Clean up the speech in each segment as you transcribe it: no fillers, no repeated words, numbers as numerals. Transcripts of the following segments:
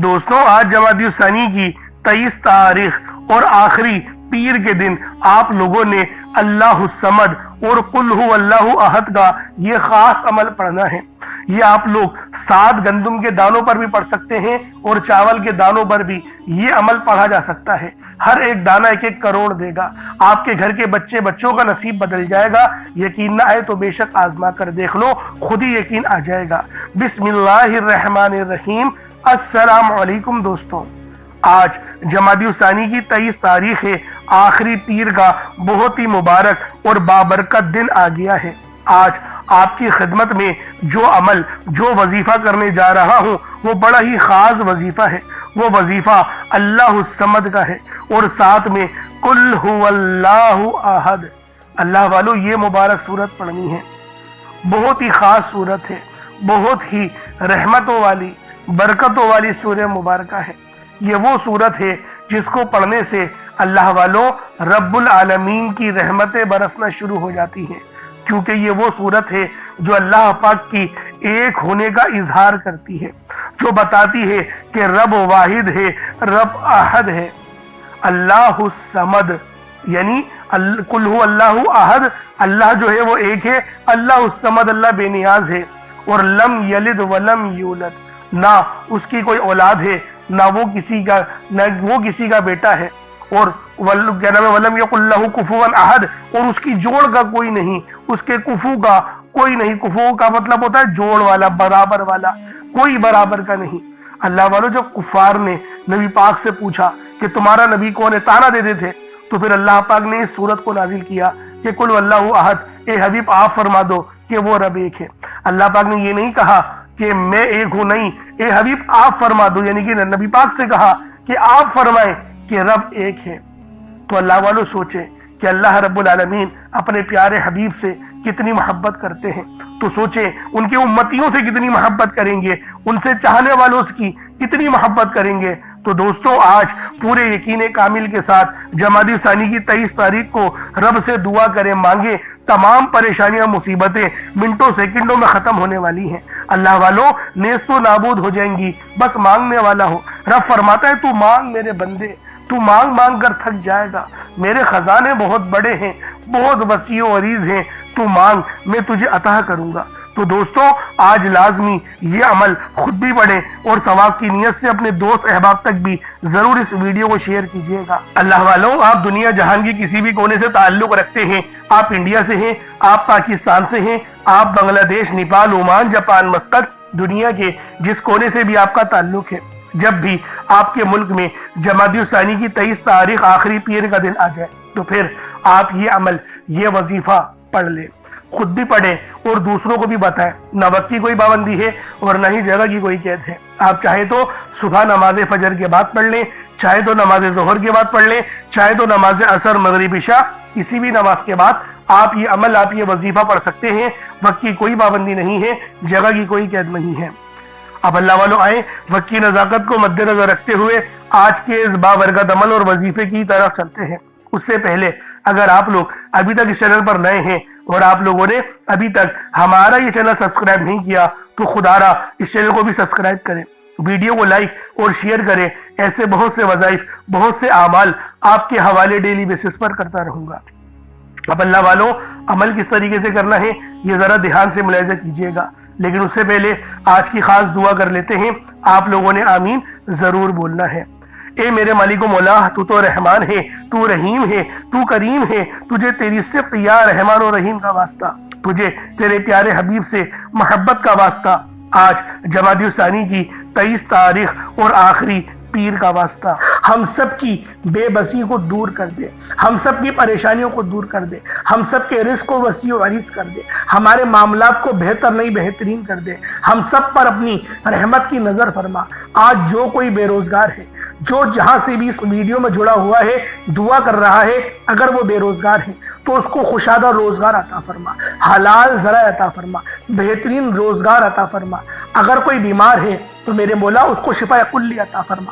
دوستوں آج جمادی الثانی کی 23 تاریخ اور آخری پیر کے دن آپ لوگوں نے اللہ الصمد اور قل هو اللہ احد کا یہ خاص عمل پڑھنا ہے۔ یہ آپ لوگ 7 گندم کے دانوں پر بھی پڑھ سکتے ہیں اور چاول کے دانوں پر بھی یہ عمل پڑھا جا سکتا ہے۔ ہر ایک دانہ 1-1 کروڑ دے گا۔ آپ کے گھر کے بچوں کا نصیب بدل جائے گا۔ یقین نہ آئے تو بے شک آزما کر دیکھ لو، خود ہی یقین آ جائے گا۔ بسم اللہ الرحمن الرحیم۔ السلام علیکم دوستوں، آج جمادی الثانی کی 23 تاریخ ہے، آخری پیر کا بہت ہی مبارک اور بابرکت دن آ گیا ہے۔ آج آپ کی خدمت میں جو عمل جو وظیفہ کرنے جا رہا ہوں وہ بڑا ہی خاص وظیفہ ہے۔ وہ وظیفہ اللہ الصمد کا ہے اور ساتھ میں قل هو اللہ احد۔ اللہ والو یہ مبارک سورت پڑھنی ہے، بہت ہی خاص سورت ہے، بہت ہی رحمتوں والی برکتوں والی سورہ مبارکہ ہے۔ یہ وہ سورت ہے جس کو پڑھنے سے اللہ والوں رب العالمین کی رحمتیں برسنا شروع ہو جاتی ہیں، کیونکہ یہ وہ سورت ہے جو اللہ پاک کی ایک ہونے کا اظہار کرتی ہے، جو بتاتی ہے کہ رب واحد ہے، رب احد ہے، اللہ الصمد، یعنی قل هو اللہ احد، اللہ جو ہے وہ ایک ہے، اللہ الصمد اللہ بے نیاز ہے، اور لم یلد ولم یولد، نہ اس کی کوئی اولاد ہے، نہ وہ کسی کا بیٹا ہے، اور کیا نام ہے ولم یکن لہ کفوا احد، اور اس کی جوڑ کا کوئی نہیں، اس کے کفو کا کوئی نہیں۔ کفو کا مطلب ہوتا ہے جوڑ والا، برابر والا، کوئی برابر کا نہیں۔ اللہ والوں جب کفار نے نبی پاک سے پوچھا کہ تمہارا نبی کون ہے، تانا دیتے تھے، تو پھر اللہ پاک نے اس سورت کو نازل کیا کہ قل اللہ احد، اے حبیب آپ فرما دو کہ وہ رب ایک ہے۔ اللہ پاک نے یہ نہیں کہا کہ میں ایک ہوں، نہیں، اے حبیب آپ فرما دو، یعنی کہ نبی پاک سے کہا کہ آپ فرمائیں کہ رب ایک ہے۔ تو اللہ والوں سوچیں کہ اللہ رب العالمین اپنے پیارے حبیب سے کتنی محبت کرتے ہیں، تو سوچیں ان کے امتیوں سے کتنی محبت کریں گے، ان سے چاہنے والوں کی کتنی محبت کریں گے۔ تو دوستوں آج پورے یقین کامل کے ساتھ جمادی الثانی کی 23 تاریخ کو رب سے دعا کریں، مانگیں، تمام پریشانیاں مصیبتیں منٹوں سیکنڈوں میں ختم ہونے والی ہیں۔ اللہ والوں نیست و نابود ہو جائیں گی، بس مانگنے والا ہو۔ رب فرماتا ہے تو مانگ میرے بندے، تو مانگ مانگ کر تھک جائے گا، میرے خزانے بہت بڑے ہیں، بہت وسیع و عریض ہیں، تو مانگ میں تجھے عطا کروں گا۔ تو دوستوں آج لازمی یہ عمل خود بھی پڑھیں اور ثواب کی نیت سے اپنے دوست احباب تک بھی ضرور اس ویڈیو کو شیئر کیجئے گا۔ اللہ والوں آپ دنیا جہان کی کسی بھی کونے سے تعلق رکھتے ہیں، آپ انڈیا سے ہیں، آپ پاکستان سے ہیں، آپ بنگلہ دیش، نیپال، عمان، جاپان، مسقط، دنیا کے جس کونے سے بھی آپ کا تعلق ہے، جب بھی آپ کے ملک میں جمادی الثانی کی 23 تاریخ آخری پیر کا دن آ جائے تو پھر آپ یہ عمل یہ وظیفہ پڑھ لیں، خود بھی پڑھیں اور دوسروں کو بھی بتائیں۔ نہ وقت کی کوئی پابندی ہے اور نہ ہی جگہ کی کوئی قید ہے۔ آپ چاہے تو صبح نماز فجر کے بعد پڑھ لیں، چاہے تو نماز ظہر کے بعد پڑھ لیں، چاہے تو نماز عصر، مغرب، عشاء، کسی بھی نماز کے بعد آپ یہ عمل آپ یہ وظیفہ پڑھ سکتے ہیں۔ وقت کی کوئی پابندی نہیں ہے، جگہ کی کوئی قید نہیں ہے۔ اب اللہ والوں آئیں وقت کی نزاکت کو مد نظر رکھتے ہوئے آج کے اس بابرکت عمل اور وظیفے کی طرف چلتے ہیں۔ اس سے پہلے اگر آپ لوگ ابھی تک اس چینل پر نئے ہیں اور آپ لوگوں نے ابھی تک ہمارا یہ چینل سبسکرائب نہیں کیا تو خدا را اس چینل کو بھی سبسکرائب کریں، ویڈیو کو لائک اور شیئر کریں۔ ایسے بہت سے وظائف، بہت سے اعمال آپ کے حوالے ڈیلی بیسس پر کرتا رہوں گا۔ اب اللہ والوں عمل کس طریقے سے کرنا ہے یہ ذرا دھیان سے ملاحظہ کیجئے گا، لیکن اس سے پہلے آج کی خاص دعا کر لیتے ہیں۔ آپ لوگوں نے آمین ضرور بولنا ہے۔ اے میرے مالک و مولا، تو رحمان ہے، تو رحیم ہے، تو کریم ہے، تجھے تیری صفت یا رحمان و رحیم کا واسطہ، تجھے تیرے پیارے حبیب سے محبت کا واسطہ، آج جمادی الثانی کی 23 تاریخ اور آخری پیر کا واسطہ، ہم سب کی بے بسی کو دور کر دے، ہم سب کی پریشانیوں کو دور کر دے، ہم سب کے رزق کو وسیع و عریض کر دے، ہمارے معاملات کو بہتر نہیں بہترین کر دے، ہم سب پر اپنی رحمت کی نظر فرما۔ آج جو کوئی بے روزگار ہے، جو جہاں سے بھی اس ویڈیو میں جڑا ہوا ہے دعا کر رہا ہے، اگر وہ بے روزگار ہے تو اس کو خوشادہ روزگار عطا فرما، حلال ذرائع عطا فرما، بہترین روزگار عطا فرما۔ اگر کوئی بیمار ہے تو میرے مولا اس کو شفا کلی عطا فرما،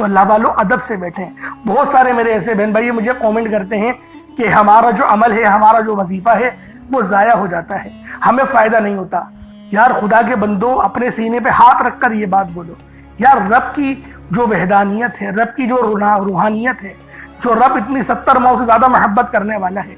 تو اللہ والوں ادب سے بیٹھیں۔ بہت سارے میرے ایسے بہن بھائی مجھے کومنٹ کرتے ہیں کہ ہمارا جو عمل ہے، ہمارا جو وظیفہ ہے وہ ضائع ہو جاتا ہے، ہمیں فائدہ نہیں ہوتا۔ یار خدا کے بندو، اپنے سینے پہ ہاتھ رکھ کر یہ بات بولو، یار رب کی جو وحدانیت ہے، رب کی جو روحانیت ہے، جو رب اتنی 70 ماؤں سے زیادہ محبت کرنے والا ہے،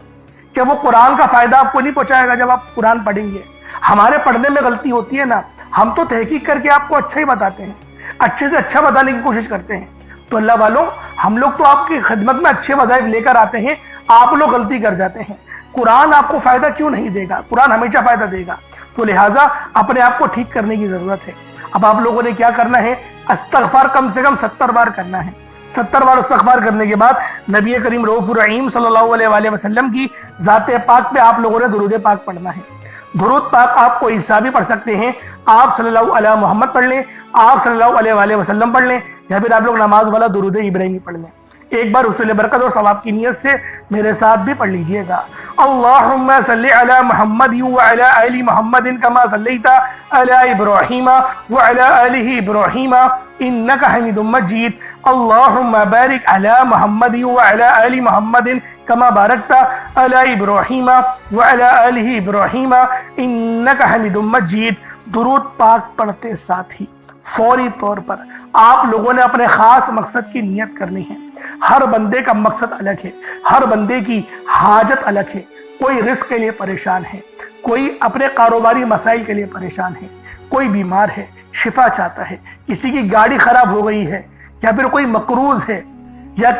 کہ وہ قرآن کا فائدہ آپ کو نہیں پہنچائے گا جب آپ قرآن پڑھیں گے؟ ہمارے پڑھنے میں غلطی ہوتی ہے نا، ہم تو تحقیق کر کے آپ کو اچھا ہی بتاتے ہیں، اچھے سے اچھا بتانے کی کوشش کرتے ہیں۔ تو اللہ والوں، ہم لوگ تو آپ کی خدمت میں اچھے وظائف لے کر آتے ہیں، آپ لوگ غلطی کر جاتے ہیں۔ قرآن آپ کو فائدہ کیوں نہیں دے گا؟ قرآن ہمیشہ فائدہ دے گا۔ تو لہٰذا اپنے آپ کو ٹھیک کرنے کی ضرورت ہے۔ اب آپ لوگوں نے کیا کرنا ہے؟ استغفار کم سے کم 70 بار کرنا ہے۔ 70 بار استغفار کرنے کے بعد نبی کریم رؤوف الرحیم صلی اللہ علیہ وآلہ وسلم کی ذات پاک پہ آپ لوگوں نے درود پاک پڑھنا ہے۔ درود پاک آپ کو عیسیٰ بھی پڑھ سکتے ہیں، آپ صلی اللہ علیہ محمد پڑھ لیں، آپ صلی اللہ علیہ وآلہ وسلم پڑھ لیں، یا پھر آپ لوگ نماز والا درود ابراہیمی پڑھ لیں۔ ایک بار حصول برکت اور ثواب کی نیت سے میرے ساتھ بھی پڑھ لیجئے گا۔ اللہم صلی علی محمد وعلی آل محمد کما صلیت علی ابراہیم وعلی آل ابراہیم انک حمید مجید۔ اللہم بارک علی محمد وعلی آل محمد کما بارکت علی ابراہیم وعلی آل ابراہیم انک حمید مجید۔ درود پاک پڑھتے ساتھ ہی فوری طور پر آپ لوگوں نے اپنے خاص مقصد کی نیت کرنی ہے۔ ہر بندے کا مقصد الگ ہے، ہر بندے کی حاجت الگ ہے۔ کوئی رزق کے لیے پریشان ہے، کوئی اپنے کاروباری مسائل کے لیے پریشان ہے، کوئی بیمار ہے شفا چاہتا ہے، کسی کی گاڑی خراب ہو گئی ہے، یا پھر کوئی مقروض ہے، یا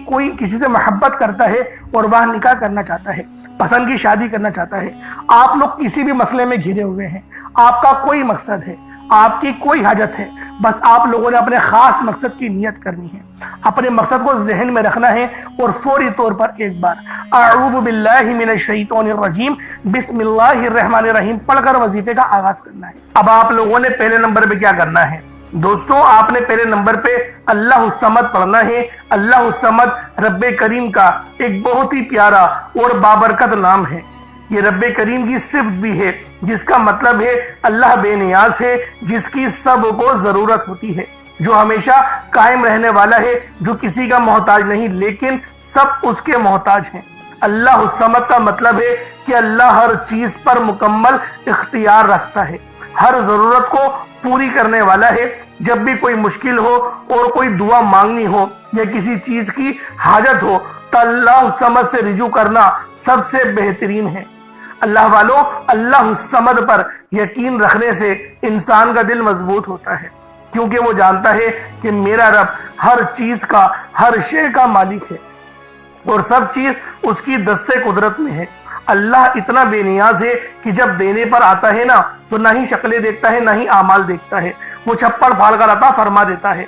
کوئی کسی سے محبت کرتا ہے اور وہ نکاح کرنا چاہتا ہے، پسند کی شادی کرنا چاہتا ہے۔ آپ لوگ کسی بھی مسئلے میں گھرے ہوئے ہیں، آپ کا کوئی مقصد ہے، آپ کی کوئی حاجت ہے، بس آپ لوگوں نے اپنے خاص مقصد کی نیت کرنی ہے، اپنے مقصد کو ذہن میں رکھنا ہے، اور فوری طور پر ایک بار اعوذ باللہ من الشیطان الرجیم بسم اللہ الرحمن الرحیم پڑھ کر وظیفے کا آغاز کرنا ہے۔ اب آپ لوگوں نے پہلے نمبر پہ کیا کرنا ہے دوستوں؟ آپ نے پہلے نمبر پہ اللہ الصمد پڑھنا ہے۔ اللہ الصمد رب کریم کا ایک بہت ہی پیارا اور بابرکت نام ہے۔ یہ رب کریم کی صفت بھی ہے، جس کا مطلب ہے اللہ بے نیاز ہے، جس کی سب کو ضرورت ہوتی ہے، جو ہمیشہ قائم رہنے والا ہے، جو کسی کا محتاج نہیں لیکن سب اس کے محتاج ہیں۔ اللہ الصمد کا مطلب ہے کہ اللہ ہر چیز پر مکمل اختیار رکھتا ہے، ہر ضرورت کو پوری کرنے والا ہے۔ جب بھی کوئی مشکل ہو اور کوئی دعا مانگنی ہو یا کسی چیز کی حاجت ہو تو اللہ الصمد سے رجوع کرنا سب سے بہترین ہے۔ اللہ والوں، اللہ الصمد پر یقین رکھنے سے انسان کا دل مضبوط ہوتا ہے، کیونکہ وہ جانتا ہے کہ میرا رب ہر چیز کا، ہر شے کا مالک ہے، اور سب چیز اس کی دست قدرت میں ہے۔ اللہ اتنا بے نیاز ہے کہ جب دینے پر آتا ہے نا تو نہ ہی شکلیں دیکھتا ہے، نہ ہی اعمال دیکھتا ہے، وہ چھپڑ پھاڑ کر عطا فرما دیتا ہے۔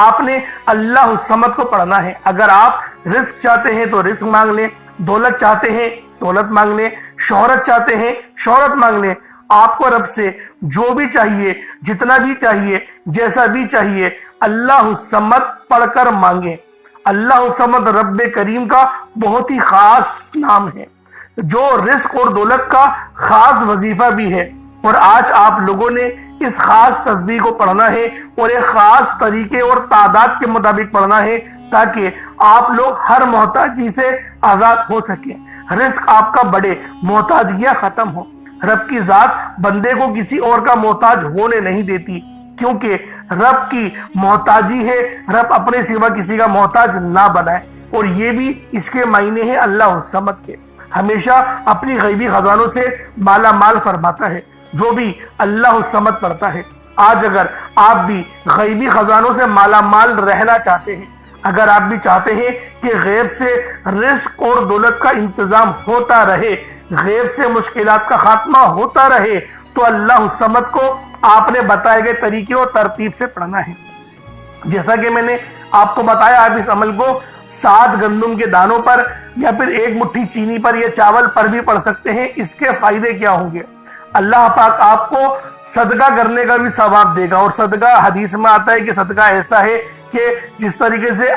آپ نے اللہ الصمد کو پڑھنا ہے۔ اگر آپ رزق چاہتے ہیں تو رزق مانگ لیں، دولت چاہتے ہیں دولت مانگ لیں، شہرت چاہتے ہیں شہرت مانگ لیں۔ آپ کو رب سے جو بھی چاہیے، جتنا بھی چاہیے، جیسا بھی چاہیے، اللہ الصمد پڑھ کر مانگیں۔ اللہ الصمد رب کریم کا بہت ہی خاص نام ہے، جو رزق اور دولت کا خاص وظیفہ بھی ہے۔ اور آج آپ لوگوں نے اس خاص تسبیح کو پڑھنا ہے، اور ایک خاص طریقے اور تعداد کے مطابق پڑھنا ہے، تاکہ آپ لوگ ہر محتاجی سے آزاد ہو سکیں، رزق آپ کا بڑھے، محتاجیاں ختم ہو۔ رب کی ذات بندے کو کسی اور کا محتاج ہونے نہیں دیتی، کیونکہ رب کی محتاجی ہے، رب اپنے سوا کسی کا محتاج نہ بنائے۔ اور یہ بھی اس کے معنی ہے اللہ الصمد کے، ہمیشہ اپنی غیبی خزانوں سے مالا مال فرماتا ہے۔ جو بھی اللہ الصمد پڑھتا ہے، آج اگر آپ بھی غیبی خزانوں سے مالا مال رہنا چاہتے ہیں، اگر آپ بھی چاہتے ہیں کہ غیب سے رزق اور دولت کا انتظام ہوتا رہے، غیب سے مشکلات کا خاتمہ ہوتا رہے، تو اللہ الصمد کو آپ نے بتائے گئے طریقے اور ترتیب سے پڑھنا ہے۔ جیسا کہ میں نے آپ کو بتایا، آپ اس عمل کو 7 گندم کے دانوں پر یا پھر 1 مٹھی چینی پر یا چاول پر بھی پڑھ سکتے ہیں۔ اس کے فائدے کیا ہوں گے؟ اللہ پاک آپ کو صدقہ کرنے کا بھی ثواب دے گا، اور صدقہ حدیث میں آتا ہے کہ صدقہ ایسا ہے کہ جس طریقے سے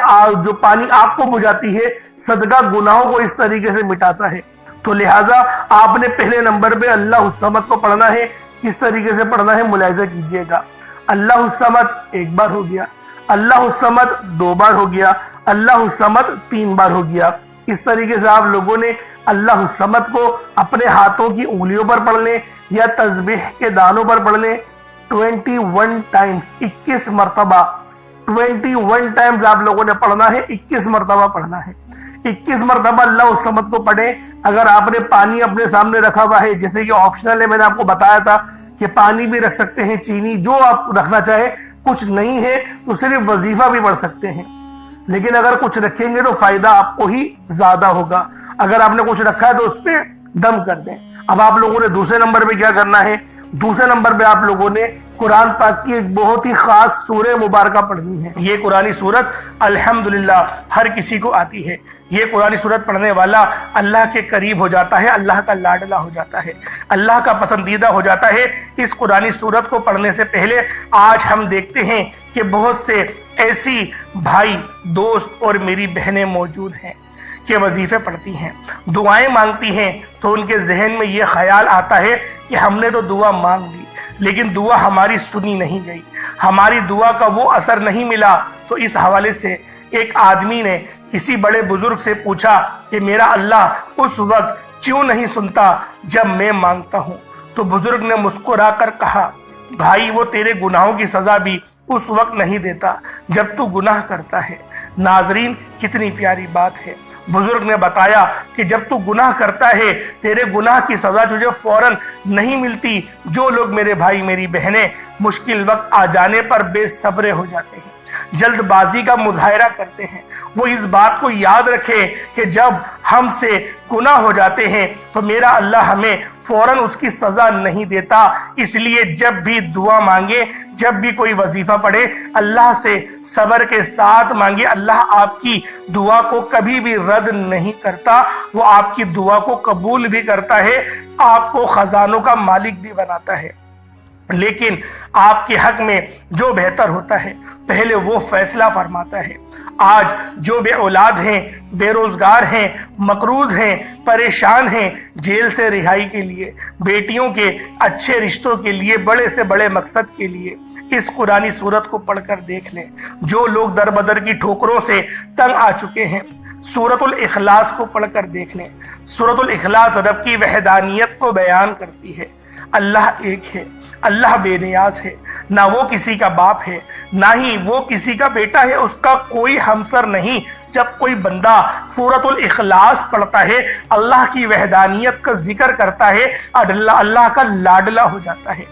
جو پانی آگ کو بجھاتی ہے، صدقہ گناہوں کو اس طریقے سے مٹاتا ہے۔ تو لہٰذا آپ نے پہلے نمبر پہ اللہ الصمد کو پڑھنا ہے۔ کس طریقے سے پڑھنا ہے ملاحظہ کیجئے گا۔ اللہ الصمد ایک بار ہو گیا، اللہ الصمد 2 بار ہو گیا، اللہ الصمد 3 بار ہو گیا۔ اس طریقے سے آپ لوگوں نے اللہ الصمد کو اپنے ہاتھوں کی انگلیوں پر پڑھ لیں یا تسبیح کے دانوں پر پڑھ لیں 21 ٹائمز، 21 مرتبہ 21 ٹائمز آپ لوگوں نے پڑھنا ہے، 21 مرتبہ پڑھنا ہے۔ 21 مرتبہ اللہ الصمد کو پڑھیں۔ اگر آپ نے پانی اپنے سامنے رکھا ہوا ہے، جیسے کہ آپشنل ہے، میں نے آپ کو بتایا تھا کہ پانی بھی رکھ سکتے ہیں، چینی، جو آپ رکھنا چاہے، کچھ نہیں ہے تو صرف وظیفہ بھی پڑھ سکتے ہیں، لیکن اگر کچھ رکھیں گے تو فائدہ آپ کو ہی زیادہ ہوگا۔ اگر آپ نے کچھ رکھا ہے تو اس پہ دم کر دیں۔ اب آپ لوگوں نے دوسرے نمبر پہ کیا کرنا ہے؟ دوسرے نمبر پہ آپ لوگوں نے قرآن پاک کی ایک بہت ہی خاص سورہ مبارکہ پڑھنی ہے۔ یہ قرآنی سورت الحمدللہ ہر کسی کو آتی ہے۔ یہ قرآنی سورت پڑھنے والا اللہ کے قریب ہو جاتا ہے، اللہ کا لاڈلا ہو جاتا ہے، اللہ کا پسندیدہ ہو جاتا ہے۔ اس قرآنی سورت کو پڑھنے سے پہلے آج ہم دیکھتے ہیں کہ بہت سے ایسی بھائی، دوست اور میری بہنیں موجود ہیں کہ وظیفے پڑھتی ہیں، دعائیں مانگتی ہیں، تو ان کے ذہن میں یہ خیال آتا ہے کہ ہم نے تو دعا مانگ لی لیکن دعا ہماری سنی نہیں گئی، ہماری دعا کا وہ اثر نہیں ملا۔ تو اس حوالے سے ایک آدمی نے کسی بڑے بزرگ سے پوچھا کہ میرا اللہ اس وقت کیوں نہیں سنتا جب میں مانگتا ہوں؟ تو بزرگ نے مسکرا کر کہا، بھائی وہ تیرے گناہوں کی سزا بھی اس وقت نہیں دیتا جب تو گناہ کرتا ہے۔ ناظرین، کتنی پیاری بات ہے۔ بزرگ نے بتایا کہ جب تو گناہ کرتا ہے تیرے گناہ کی سزا تجھے فوراً نہیں ملتی۔ جو لوگ میرے بھائی میری بہنیں مشکل وقت آ جانے پر بے صبر ہو جاتے ہیں، جلد بازی کا مظاہرہ کرتے ہیں، وہ اس بات کو یاد رکھے کہ جب ہم سے گناہ ہو جاتے ہیں تو میرا اللہ ہمیں فوراً اس کی سزا نہیں دیتا۔ اس لیے جب بھی دعا مانگے، جب بھی کوئی وظیفہ پڑھے، اللہ سے صبر کے ساتھ مانگے۔ اللہ آپ کی دعا کو کبھی بھی رد نہیں کرتا، وہ آپ کی دعا کو قبول بھی کرتا ہے، آپ کو خزانوں کا مالک بھی بناتا ہے۔ لیکن آپ کے حق میں جو بہتر ہوتا ہے پہلے وہ فیصلہ فرماتا ہے۔ آج جو بے اولاد ہیں، بے روزگار ہیں، مقروض ہیں، پریشان ہیں، جیل سے رہائی کے لیے، بیٹیوں کے اچھے رشتوں کے لیے، بڑے سے بڑے مقصد کے لیے، اس قرآنی سورت کو پڑھ کر دیکھ لیں۔ جو لوگ در بدر کی ٹھوکروں سے تنگ آ چکے ہیں، سورۃ الاخلاص کو پڑھ کر دیکھ لیں۔ سورۃ الاخلاص رب کی وحدانیت کو بیان کرتی ہے۔ اللہ ایک ہے، اللہ بے نیاز ہے، نہ وہ کسی کا باپ ہے، نہ ہی وہ کسی کا بیٹا ہے، اس کا کوئی ہمسر نہیں۔ جب کوئی بندہ سورۃ الاخلاص پڑھتا ہے، اللہ کی وحدانیت کا ذکر کرتا ہے، اللہ کا لاڈلا ہو جاتا ہے۔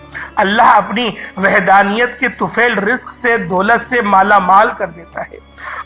اللہ اپنی وحدانیت کے طفیل رزق سے، دولت سے مالا مال کر دیتا ہے۔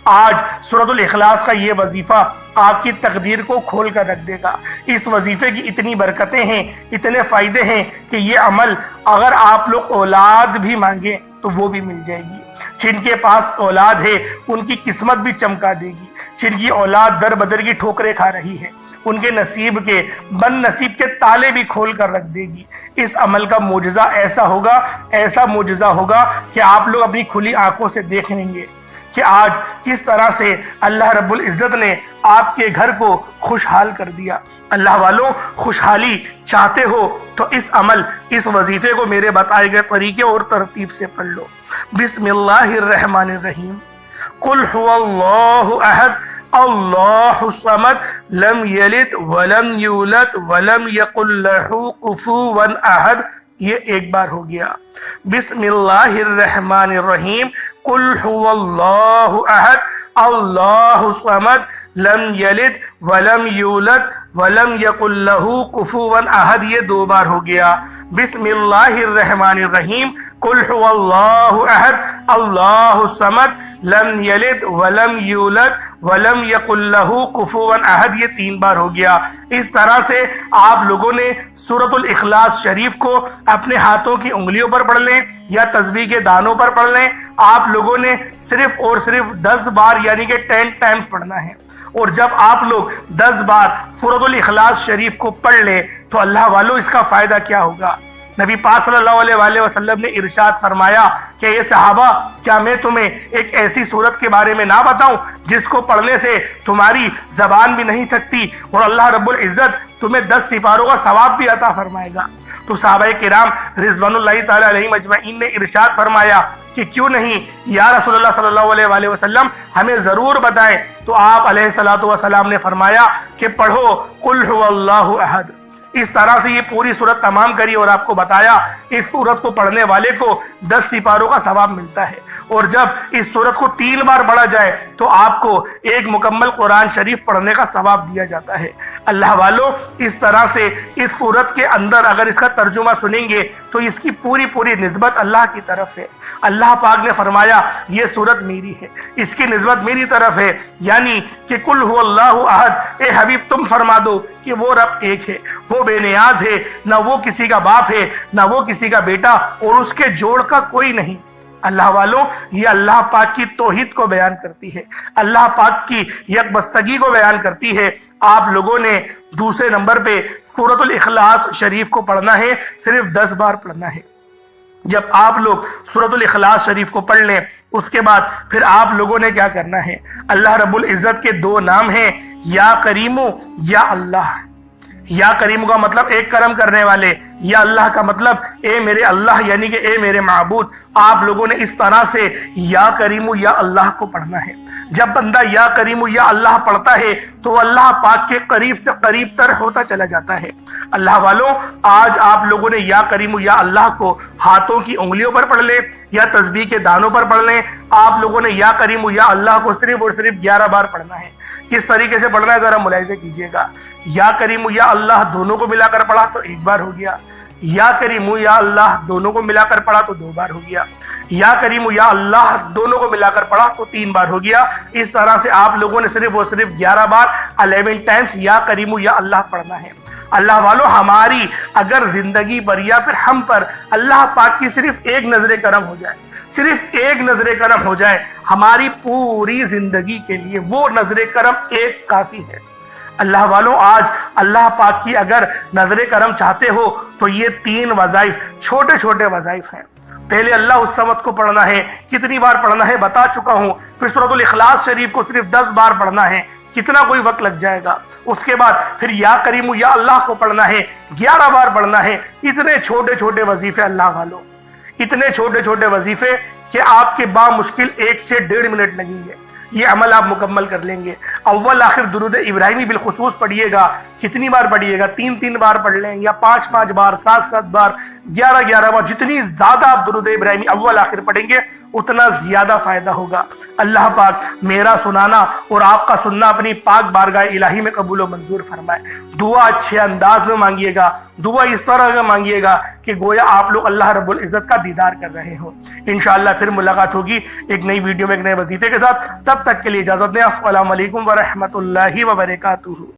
آج سورۃ الاخلاص کا یہ وظیفہ آپ کی تقدیر کو کھول کر رکھ دے گا۔ اس وظیفے کی اتنی برکتیں ہیں، اتنے فائدے ہیں کہ یہ عمل اگر آپ لوگ اولاد بھی مانگیں تو وہ بھی مل جائے گی۔ جن کے پاس اولاد ہے ان کی قسمت بھی چمکا دے گی۔ جن کی اولاد در بدر کی ٹھوکریں کھا رہی ہے ان کے نصیب کے، بد نصیب کے تالے بھی کھول کر رکھ دے گی۔ اس عمل کا معجزہ ایسا ہوگا، ایسا معجزہ ہوگا کہ آپ لوگ اپنی کھلی آنکھوں سے دیکھ لیں گے کہ آج کس طرح سے اللہ رب العزت نے آپ کے گھر کو خوشحال کر دیا۔ اللہ والوں، خوشحالی چاہتے ہو تو اس عمل، اس وظیفے کو میرے بتائے گئے طریقے اور ترتیب سے پڑھ لو۔ بسم اللہ الرحمن الرحیم۔ قل هو اللہ احد اللہ الصمد لم یلد ولم یولد ولم یکن لہ کفوا احد۔ یہ ایک بار ہو گیا۔ بسم اللہ الرحمن الرحیم۔ قل هو اللہ احد اللہ الصمد لم یلد ولم یولد ولم یکن لہ کفوا احد۔ یہ 2 بار ہو گیا۔ بسم اللہ الرحمن الرحیم۔ قل هو اللہ احد اللہ الصمد لم یلد ولم یولد ولم یکن لہ کفوا احد۔ یہ 3 بار ہو گیا۔ اس طرح سے آپ لوگوں نے سورۃ الاخلاص شریف کو اپنے ہاتھوں کی انگلیوں پر پڑھ لیں یا تسبیح کے دانوں پر پڑھ لیں۔ آپ لوگوں نے صرف اور صرف 10 بار یعنی کہ 10 ٹائمز پڑھنا ہے۔ اور جب آپ لوگ 10 بار سورۃ الاخلاص شریف کو پڑھ لیں تو اللہ والوں اس کا فائدہ کیا ہوگا؟ نبی پاک صلی اللہ علیہ وآلہ وسلم نے ارشاد فرمایا کہ یہ صحابہ، کیا میں تمہیں ایک ایسی سورت کے بارے میں نہ بتاؤں جس کو پڑھنے سے تمہاری زبان بھی نہیں تھکتی اور اللہ رب العزت تمہیں 10 سپاروں کا ثواب بھی عطا فرمائے گا؟ تو صحابہ کرام رضوان اللہ تعالی علیہم اجمعین نے ارشاد فرمایا کہ کیوں نہیں یا رسول اللہ صلی اللہ علیہ وآلہ وسلم ہمیں ضرور بتائیں، تو آپ علیہ الصلوۃ والسلام نے فرمایا کہ پڑھو قل هو اللہ احد۔ اس طرح سے یہ پوری سورت تمام کری اور آپ کو بتایا اس سورت کو پڑھنے والے کو 10 سپاروں کا ثواب ملتا ہے، اور جب اس سورت کو 3 بار پڑھا جائے تو آپ کو ایک مکمل قرآن شریف پڑھنے کا ثواب دیا جاتا ہے۔ اللہ والوں، اس طرح سے اس سورت کے اندر اگر اس کا ترجمہ سنیں گے تو اس کی پوری نسبت اللہ کی طرف ہے۔ اللہ پاک نے فرمایا یہ سورت میری ہے، اس کی نسبت میری طرف ہے، یعنی کہ قل هو اللہ احد، اے حبیب تم فرما دو کہ وہ رب ایک ہے، وہ بے نیاز ہے، نہ وہ کسی کا باپ ہے نہ وہ کسی کا بیٹا، اور اس کے جوڑ کا کوئی نہیں۔ اللہ والوں، یہ اللہ پاک کی توحید کو بیان کرتی ہے، اللہ پاک کی یکبستگی کو بیان کرتی ہے۔ آپ لوگوں نے دوسرے نمبر پہ سورۃ الاخلاص شریف کو پڑھنا ہے، صرف 10 بار پڑھنا ہے۔ جب آپ لوگ سورۃ الاخلاص شریف کو پڑھ لیں، اس کے بعد پھر آپ لوگوں نے کیا کرنا ہے؟ اللہ رب العزت کے 2 نام ہیں، یا کریمو یا اللہ۔ یا کریم کا مطلب ایک کرم کرنے والے، یا اللہ کا مطلب اے میرے اللہ، یعنی کہ اے میرے معبود۔ آپ لوگوں نے اس طرح سے یا کریم یا اللہ کو پڑھنا ہے۔ جب بندہ یا کریم یا اللہ پڑھتا ہے تو اللہ پاک کے قریب سے قریب تر ہوتا چلا جاتا ہے۔ اللہ والوں، آج آپ لوگوں نے یا کریم یا اللہ کو ہاتھوں کی انگلیوں پر پڑھ لیں یا تسبیح کے دانوں پر پڑھ لیں۔ آپ لوگوں نے یا کریم یا اللہ کو صرف اور صرف 11 بار پڑھنا ہے۔ کس طریقے سے پڑھنا ہے ذرا ملاحظہ کیجئے گا۔ یا کریم یا اللہ دونوں کو ملا کر پڑھا تو 1 بار ہو گیا، یا کریم یا اللہ دونوں کو ملا کر پڑھا تو 2 بار ہو گیا، یا کریم یا اللہ دونوں کو ملا کر پڑھا تو 3 بار ہو گیا۔ اس طرح سے آپ لوگوں نے صرف اور صرف 11 بار 11 ٹائمز یا کریم یا اللہ پڑھنا ہے۔ اللہ والوں، ہماری اگر زندگی پر یا پھر ہم پر اللہ پاک کی صرف ایک نظر کرم ہو جائے، صرف ایک نظر کرم ہو جائے، ہماری پوری زندگی کے لیے وہ نظر کرم ایک کافی ہے۔ اللہ والوں، آج اللہ پاک کی اگر نظر کرم چاہتے ہو تو یہ 3 وظائف، چھوٹے چھوٹے وظائف ہیں۔ پہلے اللہ الصمد کو پڑھنا ہے، کتنی بار پڑھنا ہے بتا چکا ہوں۔ پھر سورۃ الاخلاص شریف کو صرف 10 بار پڑھنا ہے، کتنا کوئی وقت لگ جائے گا۔ اس کے بعد پھر یا کریم یا اللہ کو پڑھنا ہے، 11 بار پڑھنا ہے۔ اتنے چھوٹے چھوٹے وظیفے اللہ والوں، اتنے چھوٹے چھوٹے وظیفے کہ آپ کے بامشکل 1 سے 1.5 منٹ لگیں گے۔ یہ عمل آپ مکمل کر لیں گے۔ اول آخر درود ابراہیمی بالخصوص پڑھیے گا۔ کتنی بار پڑھیے گا؟ 3 بار پڑھ لیں، یا 5 بار، 7 بار، 11 بار۔ جتنی زیادہ آپ درود ابراہیمی اول آخر پڑھیں گے اتنا زیادہ فائدہ ہوگا۔ اللہ پاک میرا سنانا اور آپ کا سننا اپنی پاک بارگاہ الہی میں قبول و منظور فرمائے۔ دعا اچھے انداز میں مانگیے گا، دعا اس طرح کا مانگیے گا کہ گویا آپ لوگ اللہ رب العزت کا دیدار کر رہے ہو۔ انشاءاللہ پھر ملاقات ہوگی ایک نئی ویڈیو میں ایک نئے وظیفے کے ساتھ۔ تب تک کے لیے اجازت دیں۔ السلام علیکم ورحمۃ اللہ وبرکاتہ۔